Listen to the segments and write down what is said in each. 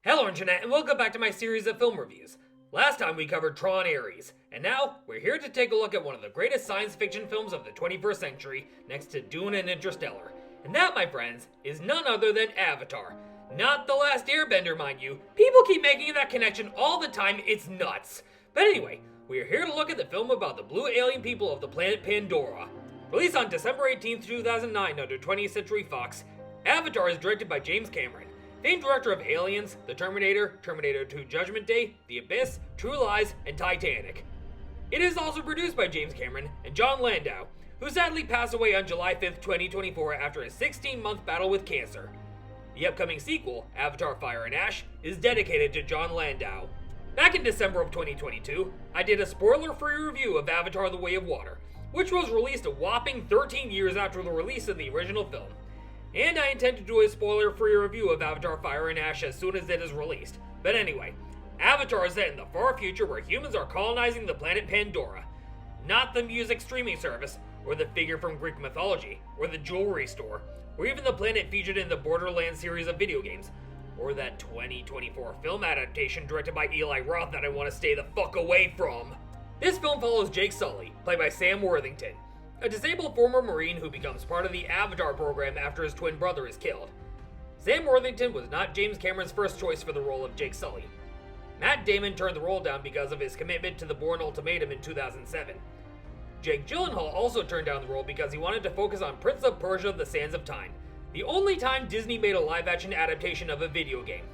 Hello Internet, and welcome back to my series of film reviews. Last time we covered Tron Ares, and now we're here to take a look at one of the greatest science fiction films of the 21st century, next to Dune and Interstellar. And that, my friends, is none other than Avatar. Not The Last Airbender, mind you. People keep making that connection all the time, it's nuts. But anyway, we are here to look at the film about the blue alien people of the planet Pandora. Released on December 18th, 2009 under 20th Century Fox, Avatar is directed by James Cameron, famed director of Aliens, The Terminator, Terminator 2 Judgment Day, The Abyss, True Lies, and Titanic. It is also produced by James Cameron and John Landau, who sadly passed away on July 5th, 2024 after a 16-month battle with cancer. The upcoming sequel, Avatar Fire and Ash, is dedicated to John Landau. Back in December of 2022, I did a spoiler-free review of Avatar The Way of Water, which was released a whopping 13 years after the release of the original film. And I intend to do a spoiler-free review of Avatar Fire and Ash as soon as it is released. But anyway, Avatar is set in the far future where humans are colonizing the planet Pandora. Not the music streaming service, or the figure from Greek mythology, or the jewelry store, or even the planet featured in the Borderlands series of video games, or that 2024 film adaptation directed by Eli Roth that I want to stay the fuck away from. This film follows Jake Sully, played by Sam Worthington, a disabled former Marine who becomes part of the Avatar program after his twin brother is killed. Sam Worthington was not James Cameron's first choice for the role of Jake Sully. Matt Damon turned the role down because of his commitment to the Bourne Ultimatum in 2007. Jake Gyllenhaal also turned down the role because he wanted to focus on Prince of Persia: The Sands of Time, the only time Disney made a live-action adaptation of a video game.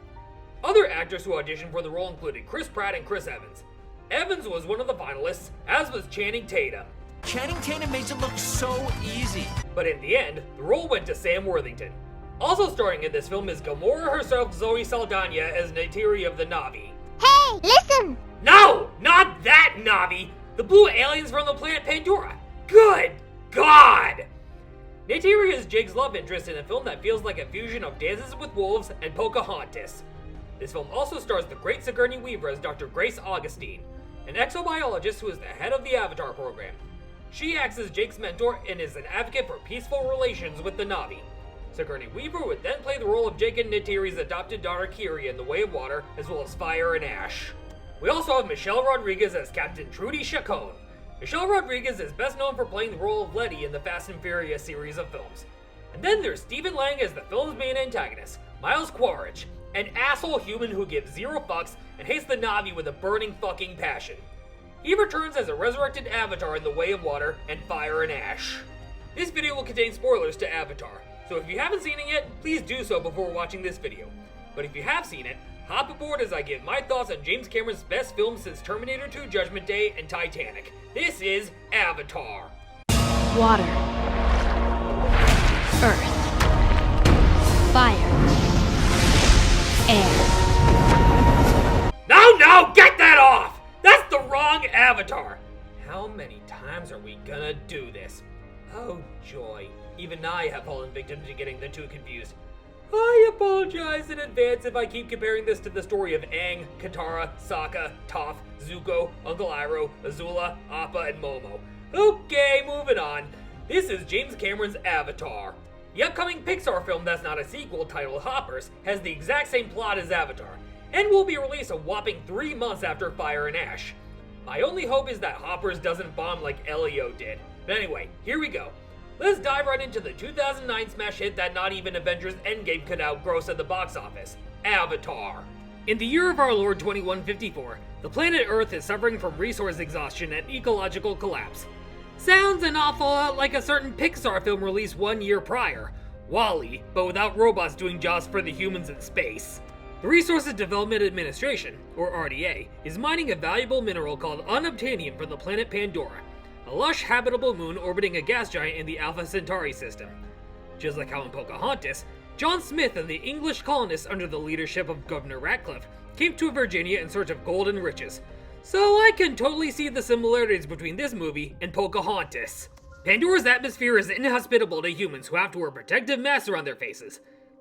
Other actors who auditioned for the role included Chris Pratt and Chris Evans. Evans was one of the finalists, as was Channing Tatum. Channing Tatum makes it look so easy. But in the end, the role went to Sam Worthington. Also starring in this film is Gamora herself, Zoe Saldana, as Neytiri of the Na'vi. Hey, listen! No! Not that Na'vi! The blue aliens from the planet Pandora! Good God! Neytiri is Jake's love interest in a film that feels like a fusion of Dances with Wolves and Pocahontas. This film also stars the great Sigourney Weaver as Dr. Grace Augustine, an exobiologist who is the head of the Avatar program. She acts as Jake's mentor and is an advocate for peaceful relations with the Na'vi. Sigourney Weaver would then play the role of Jake and Neytiri's adopted daughter Kiri in The Way of Water, as well as Fire and Ash. We also have Michelle Rodriguez as Captain Trudy Chacon. Michelle Rodriguez is best known for playing the role of Letty in the Fast and Furious series of films. And then there's Stephen Lang as the film's main antagonist, Miles Quaritch, an asshole human who gives zero fucks and hates the Na'vi with a burning fucking passion. He returns as a resurrected Avatar in The Way of Water and Fire and Ash. This video will contain spoilers to Avatar, so if you haven't seen it yet, please do so before watching this video. But if you have seen it, hop aboard as I give my thoughts on James Cameron's best film since Terminator 2 Judgment Day and Titanic. This is Avatar. Water. Earth. Fire. Air. No, get that off! That's the wrong Avatar! How many times are we gonna do this? Oh joy, even I have fallen victim to getting the two confused. I apologize in advance if I keep comparing this to the story of Aang, Katara, Sokka, Toph, Zuko, Uncle Iroh, Azula, Appa, and Momo. Okay, moving on. This is James Cameron's Avatar. The upcoming Pixar film that's not a sequel, titled Hoppers, has the exact same plot as Avatar, and will be released a whopping 3 months after Fire and Ash. My only hope is that Hoppers doesn't bomb like Elio did. But anyway, here we go. Let's dive right into the 2009 smash hit that not even Avengers Endgame could outgross at the box office, Avatar. In the year of our Lord 2154, the planet Earth is suffering from resource exhaustion and ecological collapse. Sounds an awful lot like a certain Pixar film released 1 year prior, WALL-E, but without robots doing jobs for the humans in space. The Resources Development Administration, or RDA, is mining a valuable mineral called unobtainium from the planet Pandora, a lush habitable moon orbiting a gas giant in the Alpha Centauri system. Just like how in Pocahontas, John Smith and the English colonists under the leadership of Governor Ratcliffe came to Virginia in search of gold and riches. So I can totally see the similarities between this movie and Pocahontas. Pandora's atmosphere is inhospitable to humans who have to wear protective masks around their faces.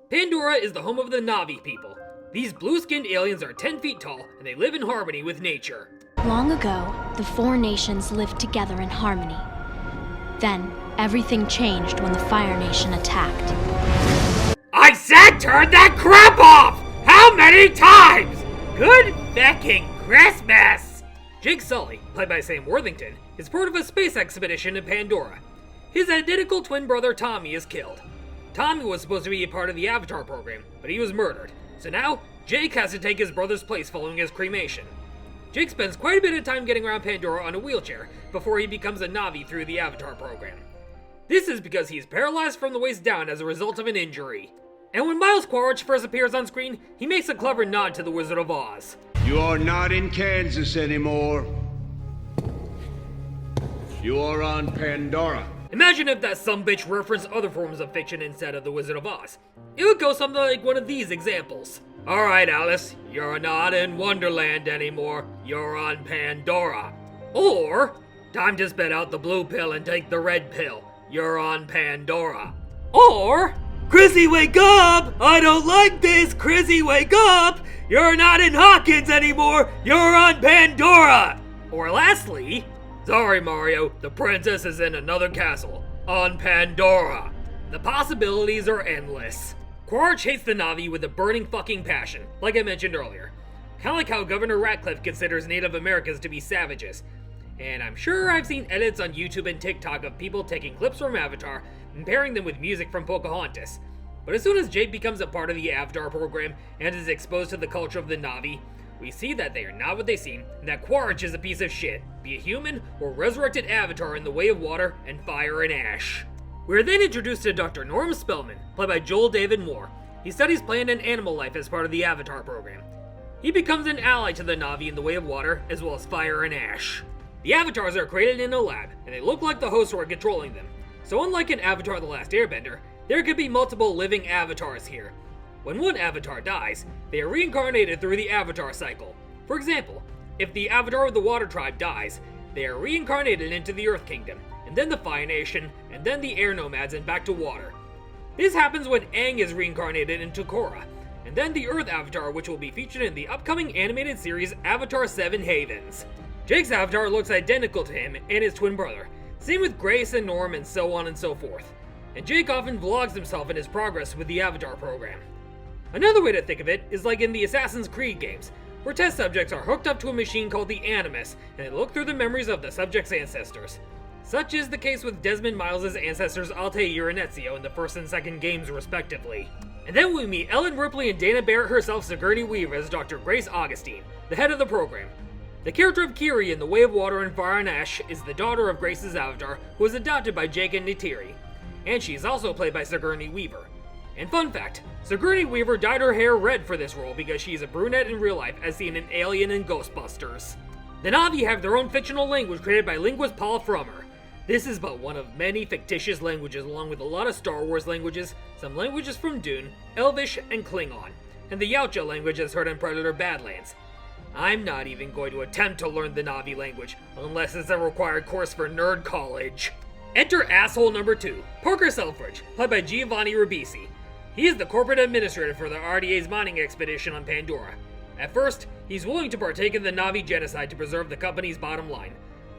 Pandora is the home of the Na'vi people. These blue-skinned aliens are 10 feet tall, and they live in harmony with nature. Long ago, the four nations lived together in harmony. Then, everything changed when the Fire Nation attacked. I said turn that crap off! How So many times! Good fecking Christmas! Jake Sully, played by Sam Worthington, is part of a space expedition in Pandora. His identical twin brother Tommy is killed. Tommy was supposed to be a part of the Avatar program, but he was murdered. So now, Jake has to take his brother's place following his cremation. Jake spends quite a bit of time getting around Pandora on a wheelchair before he becomes a Na'vi through the Avatar program. This is because he's paralyzed from the waist down as a result of an injury. And when Miles Quaritch first appears on screen, he makes a clever nod to the Wizard of Oz. You are not in Kansas anymore. You are on Pandora. Imagine if that sumbitch referenced other forms of fiction instead of the Wizard of Oz. It would go something like one of these examples. Alright, Alice, you're not in Wonderland anymore. You're on Pandora. Or, time to spit out the blue pill and take the red pill. You're on Pandora. Or, Chrissy, wake up! I don't like this! Chrissy, wake up! You're not in Hawkins anymore! You're on Pandora! Or lastly, sorry Mario, the princess is in another castle. On Pandora. The possibilities are endless. Quaritch hates the Na'vi with a burning fucking passion, like I mentioned earlier. Kinda like how Governor Ratcliffe considers Native Americans to be savages. And I'm sure I've seen edits on YouTube and TikTok of people taking clips from Avatar and pairing them with music from Pocahontas. But as soon as Jake becomes a part of the Avatar program and is exposed to the culture of the Na'vi, we see that they are not what they seem, and that Quaritch is a piece of shit, be a human or resurrected Avatar in the way of water and fire and ash. We are then introduced to Dr. Norm Spellman, played by Joel David Moore. He studies plant and animal life as part of the Avatar program. He becomes an ally to the Na'vi in the way of water, as well as fire and ash. The Avatars are created in a lab, and they look like the hosts who are controlling them. So unlike in Avatar: The Last Airbender, there could be multiple living avatars here. When one avatar dies, they are reincarnated through the Avatar cycle. For example, if the Avatar of the Water Tribe dies, they are reincarnated into the Earth Kingdom, and then the Fire Nation, and then the Air Nomads and back to water. This happens when Aang is reincarnated into Korra, and then the Earth Avatar, which will be featured in the upcoming animated series Avatar 7 Havens. Jake's avatar looks identical to him and his twin brother, same with Grace and Norm and so on and so forth. And Jake often vlogs himself in his progress with the Avatar program. Another way to think of it is like in the Assassin's Creed games, where test subjects are hooked up to a machine called the Animus, and they look through the memories of the subject's ancestors. Such is the case with Desmond Miles' ancestors Altair and Ezio in the first and second games respectively. And then we meet Ellen Ripley and Dana Barrett herself, Sigourney Weaver, as Dr. Grace Augustine, the head of the program. The character of Kiri in The Way of Water and Fire and Ash is the daughter of Grace's avatar, who was adopted by Jake and Neytiri. And she is also played by Sigourney Weaver. And fun fact, Sigourney Weaver dyed her hair red for this role because she is a brunette in real life, as seen in Alien and Ghostbusters. The Na'vi have their own fictional language created by linguist Paul Frommer. This is but one of many fictitious languages, along with a lot of Star Wars languages, some languages from Dune, Elvish, and Klingon, and the Yautja language as heard in Predator Badlands. I'm not even going to attempt to learn the Na'vi language, unless it's a required course for nerd college. Enter asshole number 2, Parker Selfridge, played by Giovanni Ribisi. He is the corporate administrator for the RDA's mining expedition on Pandora. At first, he's willing to partake in the Na'vi genocide to preserve the company's bottom line,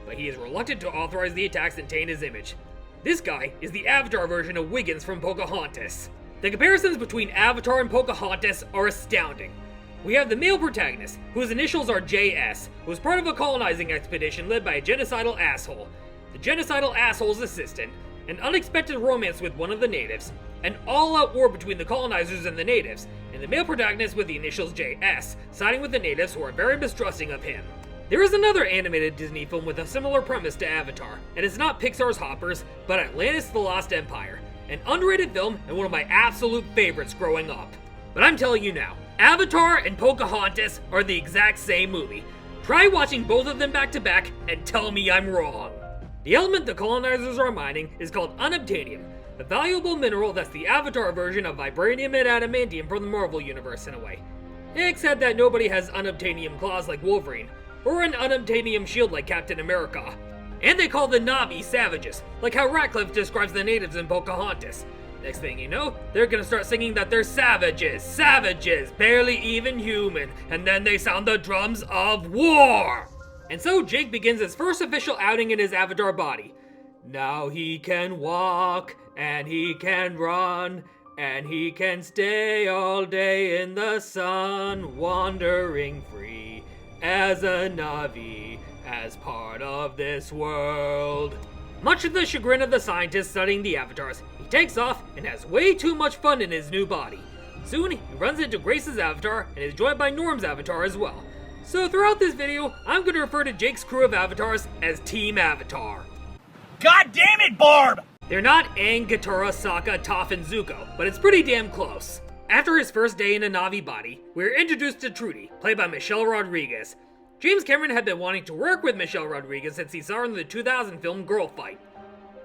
but he is reluctant to authorize the attacks and taint his image. This guy is the Avatar version of Wiggins from Pocahontas. The comparisons between Avatar and Pocahontas are astounding. We have the male protagonist, whose initials are JS, who was part of a colonizing expedition led by a genocidal asshole, the genocidal asshole's assistant, an unexpected romance with one of the natives, an all-out war between the colonizers and the natives, and the male protagonist with the initials JS, siding with the natives who are very mistrusting of him. There is another animated Disney film with a similar premise to Avatar, and it's not Pixar's Hoppers, but Atlantis: The Lost Empire, an underrated film and one of my absolute favorites growing up. But I'm telling you now, Avatar and Pocahontas are the exact same movie. Try watching both of them back to back and tell me I'm wrong. The element the colonizers are mining is called unobtainium, a valuable mineral that's the Avatar version of vibranium and adamantium from the Marvel Universe in a way. Except that nobody has unobtainium claws like Wolverine, or an unobtainium shield like Captain America. And they call the Na'vi savages, like how Ratcliffe describes the natives in Pocahontas. Next thing you know, they're gonna start singing that they're savages, barely even human, and then they sound the drums of war! And so Jake begins his first official outing in his Avatar body. Now he can walk, and he can run, And he can stay all day in the sun, wandering free as a Na'vi, as part of this world. Much to the chagrin of the scientist studying the avatars, he takes off and has way too much fun in his new body. Soon, he runs into Grace's avatar and is joined by Norm's avatar as well. So throughout this video, I'm going to refer to Jake's crew of avatars as Team Avatar. God damn it, Barb! They're not Aang, Katara, Sokka, Toph, and Zuko, but it's pretty damn close. After his first day in a Na'vi body, we're introduced to Trudy, played by Michelle Rodriguez. James Cameron had been wanting to work with Michelle Rodriguez since he saw her in the 2000 film Girl Fight.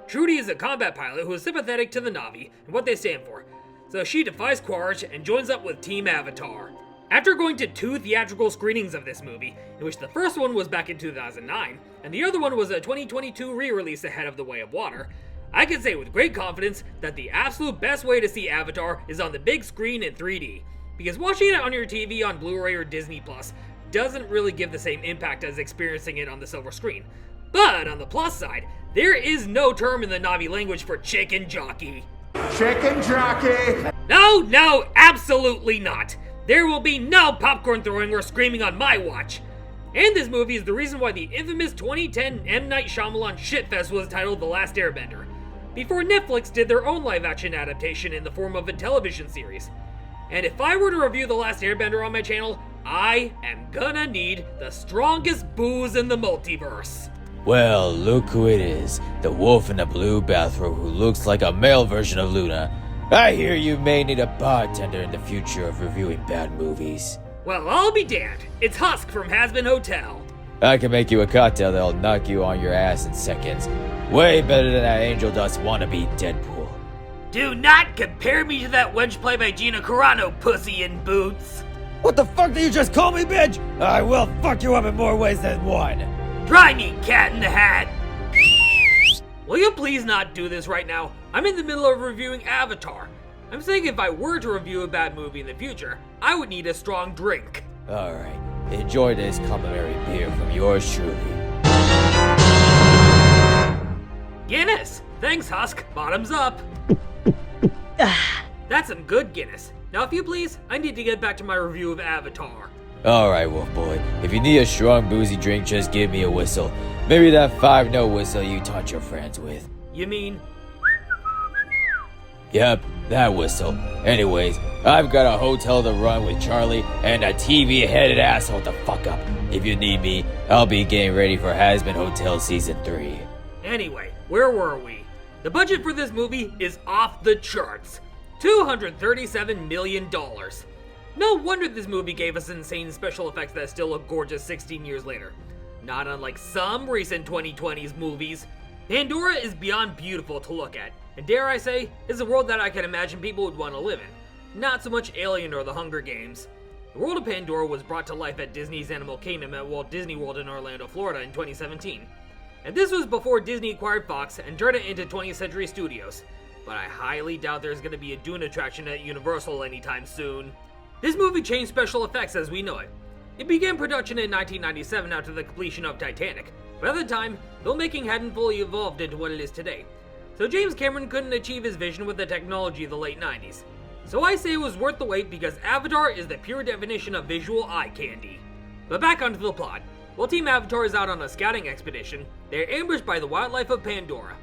Trudy is a combat pilot who is sympathetic to the Na'vi and what they stand for, so she defies Quaritch and joins up with Team Avatar. After going to 2 theatrical screenings of this movie, in which the first one was back in 2009, and the other one was a 2022 re-release ahead of The Way of Water, I can say with great confidence that the absolute best way to see Avatar is on the big screen in 3D, because watching it on your TV on Blu-ray or Disney Plus doesn't really give the same impact as experiencing it on the silver screen. But on the plus side, there is no term in the Na'vi language for chicken jockey. Chicken jockey! No, absolutely not. There will be no popcorn throwing or screaming on my watch. And this movie is the reason why the infamous 2010 M. Night Shyamalan shitfest was titled The Last Airbender, before Netflix did their own live-action adaptation in the form of a television series. And if I were to review The Last Airbender on my channel, I am gonna need the strongest booze in the multiverse. Well, look who it is. The wolf in a blue bathrobe who looks like a male version of Luna. I hear you may need a bartender in the future of reviewing bad movies. Well, I'll be damned. It's Husk from Hazbin Hotel. I can make you a cocktail that'll knock you on your ass in seconds. Way better than that Angel Dust wannabe Deadpool. Do not compare me to that wench played by Gina Carano, pussy in boots. What the fuck did you just call me, bitch? I will fuck you up in more ways than one. Try me, Cat in the Hat. Will you please not do this right now? I'm in the middle of reviewing Avatar. I'm saying if I were to review a bad movie in the future, I would need a strong drink. Alright, enjoy this complimentary beer from yours truly. Guinness! Thanks, Husk. Bottoms up. That's some good Guinness. Now, if you please, I need to get back to my review of Avatar. Alright, Wolf Boy. If you need a strong boozy drink, just give me a whistle. Maybe that 5-note whistle you taught your friends with. You mean? Yep, that whistle. Anyways, I've got a hotel to run with Charlie and a TV-headed asshole to fuck up. If you need me, I'll be getting ready for Hazbin Hotel Season 3. Anyway, where were we? The budget for this movie is off the charts. $237 million. No wonder this movie gave us insane special effects that still look gorgeous 16 years later. Not unlike some recent 2020s movies. Pandora is beyond beautiful to look at, and dare I say, is a world that I can imagine people would want to live in. Not so much Alien or the Hunger Games. The world of Pandora was brought to life at Disney's Animal Kingdom at Walt Disney World in Orlando, Florida in 2017. And this was before Disney acquired Fox and turned it into 20th Century Studios. But I highly doubt there's going to be a Dune attraction at Universal anytime soon. This movie changed special effects as we know it. It began production in 1997 after the completion of Titanic, but at the time, filmmaking hadn't fully evolved into what it is today. So James Cameron couldn't achieve his vision with the technology of the late 90s. So I say it was worth the wait because Avatar is the pure definition of visual eye candy. But back onto the plot. While Team Avatar is out on a scouting expedition, they are ambushed by the wildlife of Pandora.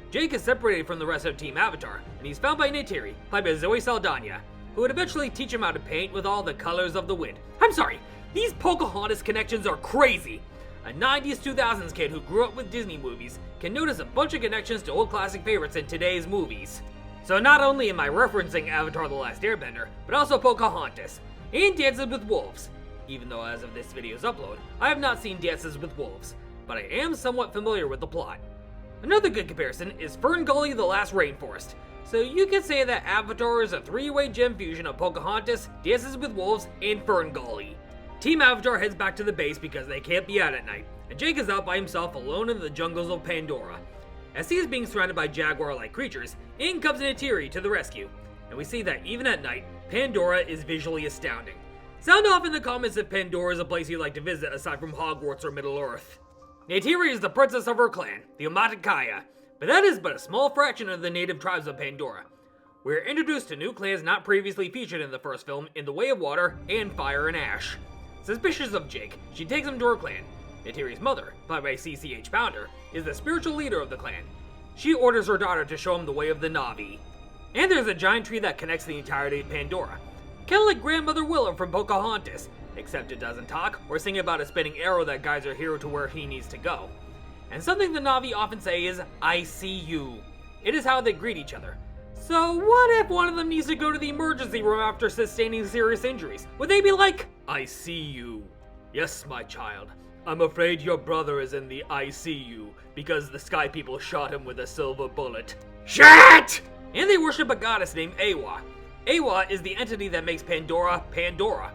Jake is separated from the rest of Team Avatar, and he's found by Neytiri, played by Zoe Saldana, who would eventually teach him how to paint with all the colors of the wind. I'm sorry, these Pocahontas connections are crazy! A 90s 2000s kid who grew up with Disney movies can notice a bunch of connections to old classic favorites in today's movies. So not only am I referencing Avatar The Last Airbender, but also Pocahontas, and Dances with Wolves. Even though as of this video's upload, I have not seen Dances with Wolves, but I am somewhat familiar with the plot. Another good comparison is Fern Gully The Last Rainforest, so you could say that Avatar is a three-way gem fusion of Pocahontas, Dances with Wolves, and Fern Gully. Team Avatar heads back to the base because they can't be out at night, and Jake is out by himself alone in the jungles of Pandora. As he is being surrounded by jaguar-like creatures, in comes Neytiri to the rescue, and we see that even at night, Pandora is visually astounding. Sound off in the comments if Pandora is a place you'd like to visit aside from Hogwarts or Middle-earth. Neytiri is the princess of her clan, the Omaticaya, but that is but a small fraction of the native tribes of Pandora. we're introduced to new clans not previously featured in the first film in the Way of Water and Fire and Ash. Suspicious of Jake, she takes him to her clan. Neytiri's mother, played by CCH Pounder, is the spiritual leader of the clan. She orders her daughter to show him the way of the Na'vi. And there's a giant tree that connects the entirety of Pandora. Kinda like Grandmother Willow from Pocahontas, except it doesn't talk or sing about a spinning arrow that guides our hero to where he needs to go. And something the Na'vi often say is, "I see you." It is how they greet each other. So what if one of them needs to go to the emergency room after sustaining serious injuries? Would they be like, "I see you. Yes, my child. I'm afraid your brother is in the ICU because the Sky People shot him with a silver bullet." Shit! And they worship a goddess named Awa. Awa is the entity that makes Pandora, Pandora.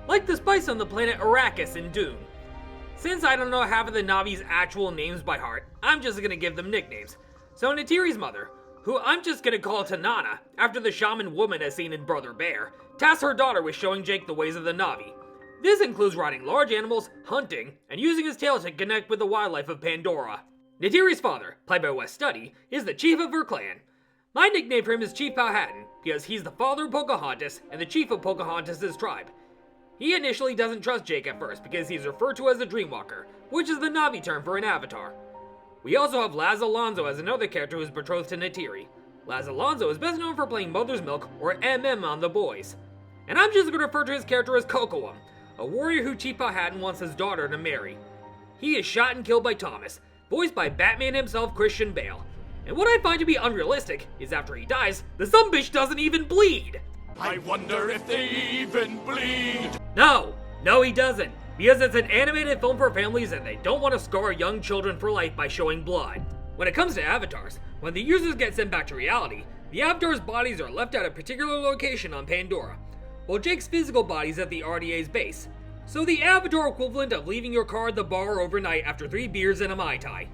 Like the spice on the planet Arrakis in Dune. Since I don't know half of the Na'vi's actual names by heart, I'm just gonna give them nicknames. So Neytiri's mother, who I'm just gonna call Tanana, after the shaman woman as seen in Brother Bear, tasks her daughter with showing Jake the ways of the Na'vi. This includes riding large animals, hunting, and using his tail to connect with the wildlife of Pandora. Neytiri's father, played by Wes Studi, is the chief of her clan. My nickname for him is Chief Powhatan, because he's the father of Pocahontas and the chief of Pocahontas' tribe. He initially doesn't trust Jake at first because he's referred to as a Dreamwalker, which is the Na'vi term for an avatar. We also have Laz Alonso as another character who is betrothed to Neytiri. Laz Alonso is best known for playing Mother's Milk or MM on The Boys. And I'm just going to refer to his character as Kocoum, a warrior who Chief Powhatan wants his daughter to marry. He is shot and killed by Thomas, voiced by Batman himself, Christian Bale. And what I find to be unrealistic is after he dies, the sumbitch doesn't even bleed! I wonder if they even bleed. No, he doesn't. Because it's an animated film for families and they don't want to scar young children for life by showing blood. When it comes to avatars, when the users get sent back to reality, the avatar's bodies are left at a particular location on Pandora, while Jake's physical body's at the RDA's base. So the avatar equivalent of leaving your car at the bar overnight after 3 beers and a Mai Tai.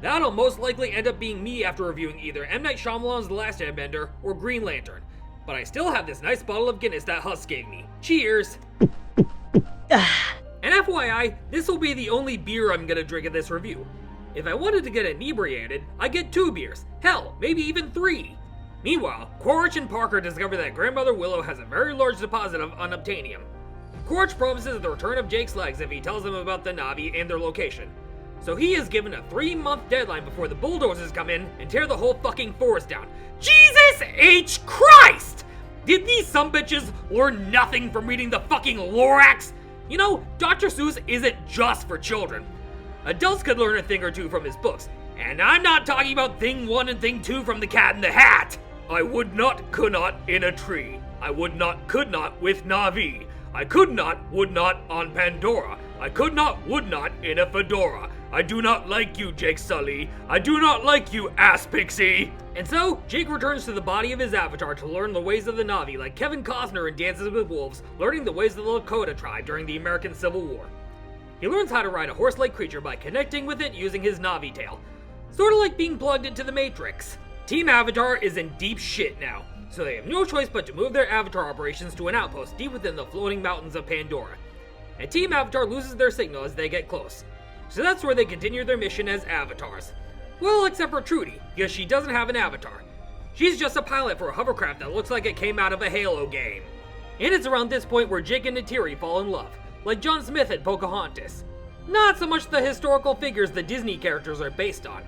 That'll most likely end up being me after reviewing either M. Night Shyamalan's The Last Airbender or Green Lantern. But I still have this nice bottle of Guinness that Husk gave me. Cheers! And FYI, this will be the only beer I'm gonna drink in this review. If I wanted to get inebriated, I'd get 2 beers. Hell, maybe even 3. Meanwhile, Quaritch and Parker discover that Grandmother Willow has a very large deposit of unobtainium. Quaritch promises the return of Jake's legs if he tells them about the Na'vi and their location. So he is given a 3-month deadline before the bulldozers come in and tear the whole fucking forest down. Jesus H. Christ! Did these sumbitches learn nothing from reading the fucking Lorax? You know, Dr. Seuss isn't just for children. Adults could learn a thing or two from his books, and I'm not talking about Thing 1 and Thing 2 from The Cat in the Hat. I would not, could not in a tree. I would not, could not with Na'vi. I could not, would not on Pandora. I could not, would not in a fedora. I do not like you, Jake Sully. I do not like you, ass pixie. And so, Jake returns to the body of his avatar to learn the ways of the Na'vi like Kevin Costner in Dances with Wolves, learning the ways of the Lakota tribe during the American Civil War. He learns how to ride a horse-like creature by connecting with it using his Na'vi tail. Sorta like being plugged into the Matrix. Team Avatar is in deep shit now, so they have no choice but to move their Avatar operations to an outpost deep within the floating mountains of Pandora. And Team Avatar loses their signal as they get close. So that's where they continue their mission as avatars. Well, except for Trudy, because she doesn't have an avatar. She's just a pilot for a hovercraft that looks like it came out of a Halo game. And it's around this point where Jake and Neytiri fall in love, like John Smith at Pocahontas. Not so much the historical figures the Disney characters are based on.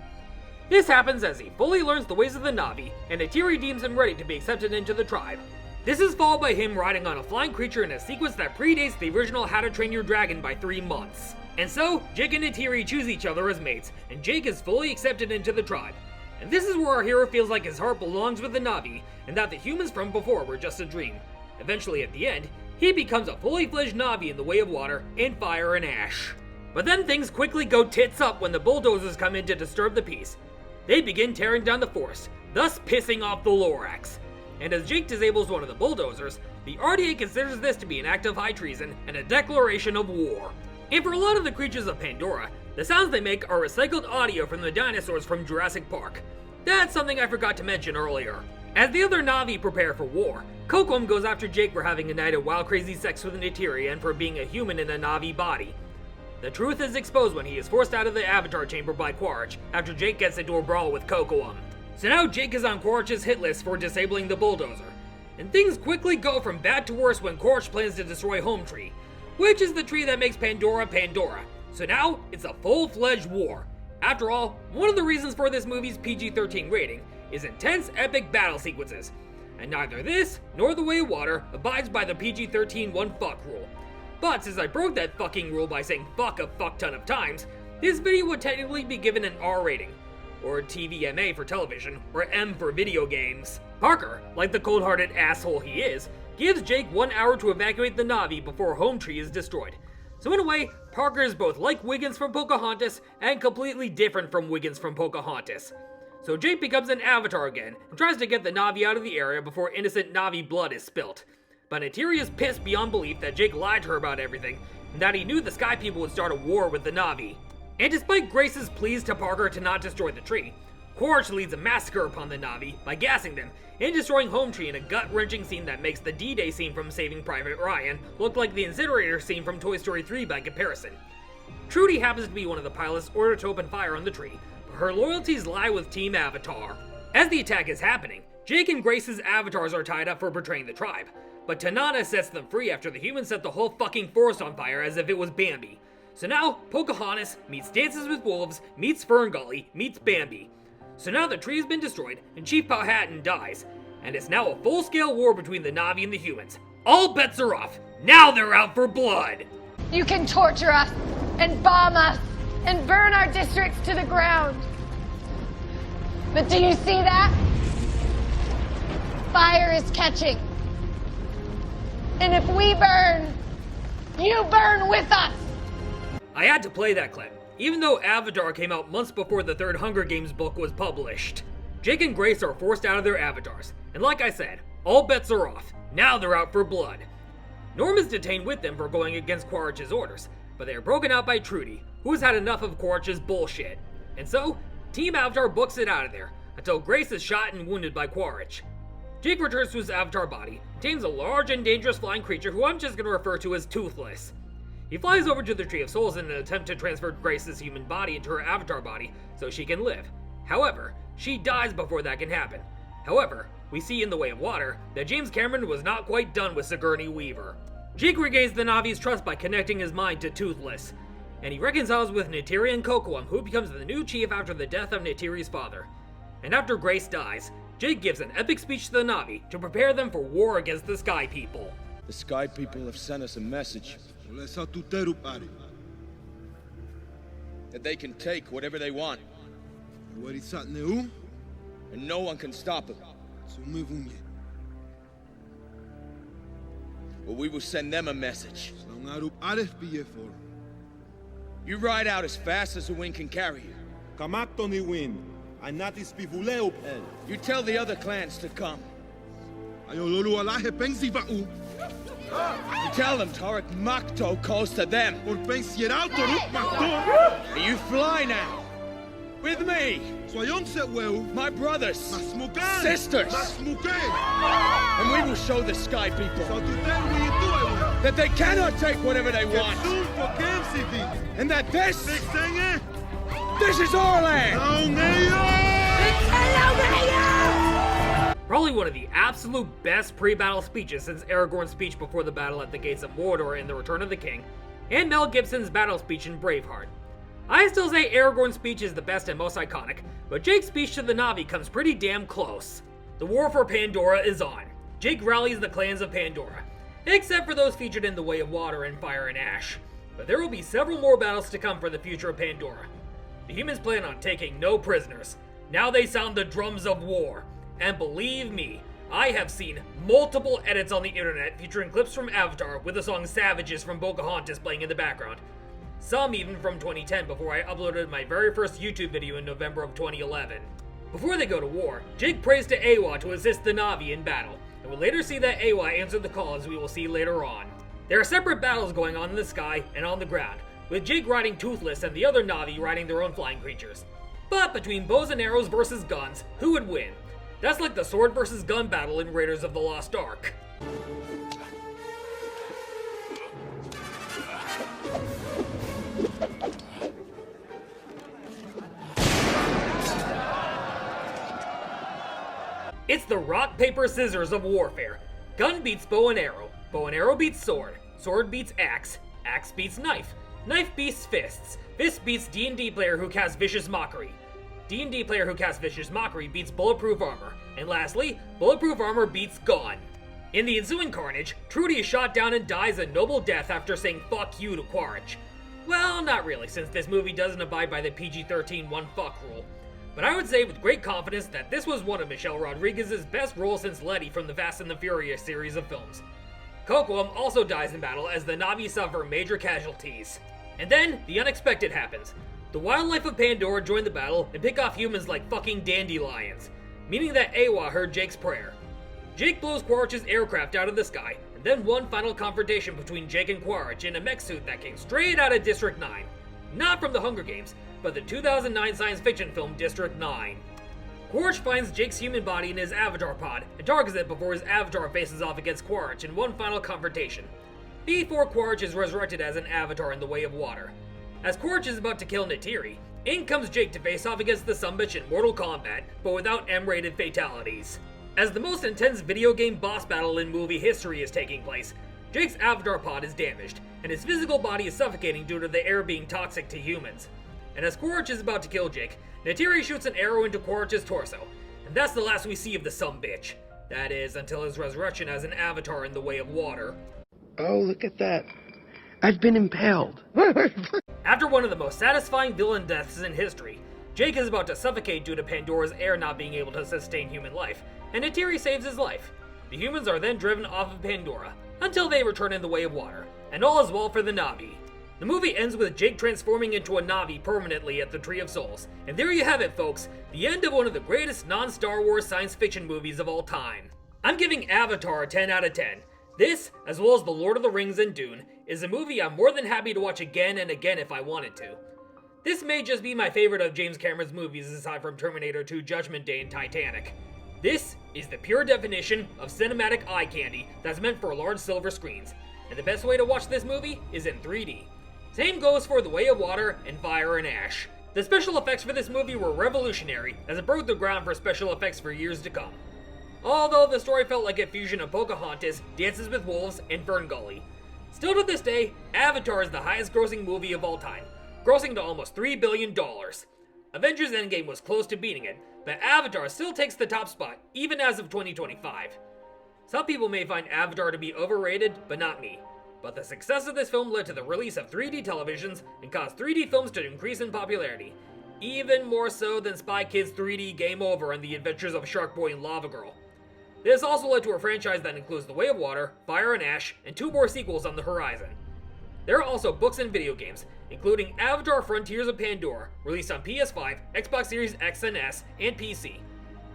This happens as he fully learns the ways of the Na'vi, and Neytiri deems him ready to be accepted into the tribe. This is followed by him riding on a flying creature in a sequence that predates the original How to Train Your Dragon by 3 months. And so, Jake and Neytiri choose each other as mates, and Jake is fully accepted into the tribe. And this is where our hero feels like his heart belongs with the Na'vi, and that the humans from before were just a dream. Eventually, at the end, he becomes a fully fledged Na'vi in the Way of Water, and Fire and Ash. But then things quickly go tits up when the bulldozers come in to disturb the peace. They begin tearing down the forest, thus pissing off the Lorax. And as Jake disables one of the bulldozers, the RDA considers this to be an act of high treason and a declaration of war. And for a lot of the creatures of Pandora, the sounds they make are recycled audio from the dinosaurs from Jurassic Park. That's something I forgot to mention earlier. As the other Na'vi prepare for war, Kocoum goes after Jake for having a night of wild crazy sex with Neytiri and for being a human in a Na'vi body. The truth is exposed when he is forced out of the Avatar chamber by Quaritch after Jake gets into a brawl with Kocoum. So now Jake is on Quaritch's hit list for disabling the bulldozer. And things quickly go from bad to worse when Quaritch plans to destroy Home Tree, which is the tree that makes Pandora Pandora. So now it's a full-fledged war. After all, one of the reasons for this movie's PG-13 rating is intense epic battle sequences. And neither this nor The Way of Water abides by the PG-13 one fuck rule. But since I broke that fucking rule by saying fuck a fuck ton of times, this video would technically be given an R rating, or TVMA for television, or M for video games. Parker, like the cold-hearted asshole he is, gives Jake 1 hour to evacuate the Na'vi before Home Tree is destroyed. So in a way, Parker is both like Wiggins from Pocahontas and completely different from Wiggins from Pocahontas. So Jake becomes an avatar again and tries to get the Na'vi out of the area before innocent Na'vi blood is spilt. But Neytiri is pissed beyond belief that Jake lied to her about everything, and that he knew the Sky People would start a war with the Na'vi. And despite Grace's pleas to Parker to not destroy the tree, Quaritch leads a massacre upon the Na'vi by gassing them and destroying Home Tree in a gut-wrenching scene that makes the D-Day scene from Saving Private Ryan look like the incinerator scene from Toy Story 3 by comparison. Trudy happens to be one of the pilots ordered to open fire on the tree, but her loyalties lie with Team Avatar. As the attack is happening, Jake and Grace's avatars are tied up for betraying the tribe, but Tanana sets them free after the humans set the whole fucking forest on fire as if it was Bambi. So now, Pocahontas meets Dances with Wolves, meets Ferngully, meets Bambi. So now the tree has been destroyed, and Chief Powhatan dies, and it's now a full-scale war between the Na'vi and the humans. All bets are off. Now they're out for blood! You can torture us, and bomb us, and burn our districts to the ground. But do you see that? Fire is catching. And if we burn, you burn with us! I had to play that clip, even though Avatar came out months before the third Hunger Games book was published. Jake and Grace are forced out of their avatars, and like I said, all bets are off. Now they're out for blood. Norm is detained with them for going against Quaritch's orders, but they are broken out by Trudy, who has had enough of Quaritch's bullshit. And so, Team Avatar books it out of there, until Grace is shot and wounded by Quaritch. Jake returns to his avatar body, and tames a large and dangerous flying creature who I'm just going to refer to as Toothless. He flies over to the Tree of Souls in an attempt to transfer Grace's human body into her avatar body so she can live. However, she dies before that can happen. However, we see in The Way of Water that James Cameron was not quite done with Sigourney Weaver. Jake regains the Na'vi's trust by connecting his mind to Toothless, and he reconciles with Neytiri and Kocoum, who becomes the new chief after the death of Neytiri's father. And after Grace dies, Jake gives an epic speech to the Na'vi to prepare them for war against the Sky People. The Sky People have sent us a message that they can take whatever they want, and no one can stop them. But we will send them a message. You ride out as fast as the wind can carry you. You tell the other clans to come. You tell them Tarak Makto calls to them. And you fly now. With me. My brothers. Sisters. And we will show the Sky People that they cannot take whatever they want. And that this is our land. Probably one of the absolute best pre-battle speeches since Aragorn's speech before the battle at the Gates of Mordor in The Return of the King, and Mel Gibson's battle speech in Braveheart. I still say Aragorn's speech is the best and most iconic, but Jake's speech to the Na'vi comes pretty damn close. The war for Pandora is on. Jake rallies the clans of Pandora, except for those featured in The Way of Water and Fire and Ash. But there will be several more battles to come for the future of Pandora. The humans plan on taking no prisoners. Now they sound the drums of war. And believe me, I have seen multiple edits on the internet featuring clips from Avatar with the song Savages from Pocahontas playing in the background. Some even from 2010 before I uploaded my very first YouTube video in November of 2011. Before they go to war, Jake prays to Eywa to assist the Na'vi in battle, and we'll later see that Eywa answered the call as we will see later on. There are separate battles going on in the sky and on the ground, with Jake riding Toothless and the other Na'vi riding their own flying creatures. But between bows and arrows versus guns, who would win? That's like the sword versus gun battle in Raiders of the Lost Ark. It's the rock, paper, scissors of warfare. Gun beats bow and arrow beats sword beats axe beats knife beats fists beats D&D player who casts vicious mockery. D&D player who casts vicious mockery beats bulletproof armor. And lastly, bulletproof armor beats gun. In the ensuing carnage, Trudy is shot down and dies a noble death after saying fuck you to Quaritch. Well, not really, since this movie doesn't abide by the PG-13 one fuck rule. But I would say with great confidence that this was one of Michelle Rodriguez's best roles since Letty from the Fast and the Furious series of films. Kocoum also dies in battle as the Na'vi suffer major casualties. And then, the unexpected happens. The wildlife of Pandora join the battle and pick off humans like fucking dandelions, meaning that Awa heard Jake's prayer. Jake blows Quaritch's aircraft out of the sky, and then one final confrontation between Jake and Quaritch in a mech suit that came straight out of District 9. Not from the Hunger Games, but the 2009 science fiction film District 9. Quaritch finds Jake's human body in his avatar pod and targets it before his avatar faces off against Quaritch in one final confrontation, before Quaritch is resurrected as an avatar in the Way of Water. As Quaritch is about to kill Neytiri, in comes Jake to face off against the Sumbitch in Mortal Kombat, but without M-rated fatalities. As the most intense video game boss battle in movie history is taking place, Jake's avatar pod is damaged, and his physical body is suffocating due to the air being toxic to humans. And as Quaritch is about to kill Jake, Neytiri shoots an arrow into Quaritch's torso, and that's the last we see of the Sumbitch. That is, until his resurrection as an avatar in the Way of Water. Oh, look at that. I've been impaled. After one of the most satisfying villain deaths in history, Jake is about to suffocate due to Pandora's air not being able to sustain human life, and Neytiri saves his life. The humans are then driven off of Pandora, until they return in the Way of Water, and all is well for the Na'vi. The movie ends with Jake transforming into a Na'vi permanently at the Tree of Souls. And there you have it, folks, the end of one of the greatest non-Star Wars science fiction movies of all time. I'm giving Avatar a 10 out of 10. This, as well as The Lord of the Rings and Dune, is a movie I'm more than happy to watch again and again if I wanted to. This may just be my favorite of James Cameron's movies aside from Terminator 2, Judgment Day, and Titanic. This is the pure definition of cinematic eye candy that's meant for large silver screens. And the best way to watch this movie is in 3D. Same goes for The Way of Water and Fire and Ash. The special effects for this movie were revolutionary, as it broke the ground for special effects for years to come. Although the story felt like a fusion of Pocahontas, Dances with Wolves, and Ferngully. Still to this day, Avatar is the highest grossing movie of all time, grossing to almost $3 billion. Avengers Endgame was close to beating it, but Avatar still takes the top spot, even as of 2025. Some people may find Avatar to be overrated, but not me. But the success of this film led to the release of 3D televisions and caused 3D films to increase in popularity, even more so than Spy Kids 3D Game Over and The Adventures of Shark Boy and Lava Girl. This also led to a franchise that includes The Way of Water, Fire and Ash, and 2 more sequels on the horizon. There are also books and video games, including Avatar Frontiers of Pandora, released on PS5, Xbox Series X and S, and PC,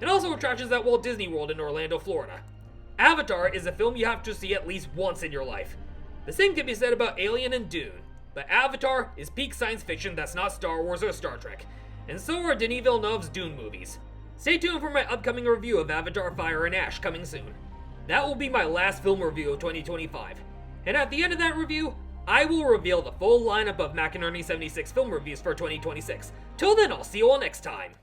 and also attractions at Walt Disney World in Orlando, Florida. Avatar is a film you have to see at least once in your life. The same can be said about Alien and Dune, but Avatar is peak science fiction that's not Star Wars or Star Trek, and so are Denis Villeneuve's Dune movies. Stay tuned for my upcoming review of Avatar Fire and Ash coming soon. That will be my last film review of 2025, and at the end of that review, I will reveal the full lineup of McInerney76 film reviews for 2026. Till then, I'll see you all next time.